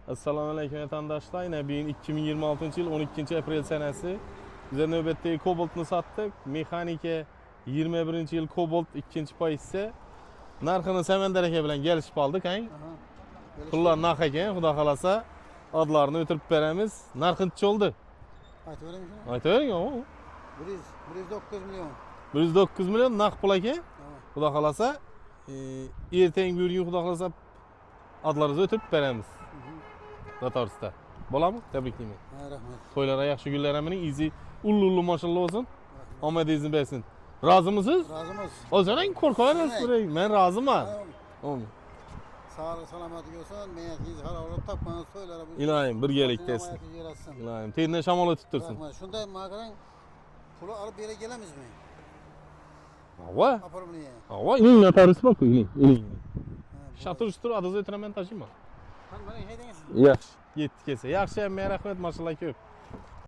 Assalomu alaykum vatandaşlar. Yine bugün 2026 yıl 12 April senesi. Bize nöbetdeki Cobalt'ını sattık. Mexanike 21 yıl Cobalt ikinci pay ise narxını Semender aka bilan kelishib oldik. Pullar narx ekan, xudo xolasa adlarını o'tirib beramiz. Narx necha oldu? Aytıvereyim şunu. Aytavering, o. 109 milyon. 109 milyon narx pul ekan. Xudo xolasa ertang bugun xudo xolasa adlarınızı o'tirib beramiz. Datorsda. Bo'ladimi? Tabriklayman. Rahmat. To'ylara yaxshi kunlar mening izi ullu maşallah olsun. Omadingizni bersin. Rozimisiz? Razımız. O'zing qo'rqaverasiz so'rang. Men roziman. Sağlık selamet görsen, meyetiniz hararet takmanız toylara. Iloyim birgalikda desin. Iloyim tezden shamol o'tib tursin. Rahmat. Şunda mağaran pulu alıp bir yere gelemiz mi? Ava. Aparım niye? Ava ining notarisi bor-ku, ining. Shatur adınızı o'tiraman tajima. Sen bana şey deyin. Yaxshi. Yetdi kelsa. Yaxshi, men rahmat, masallah ko'p.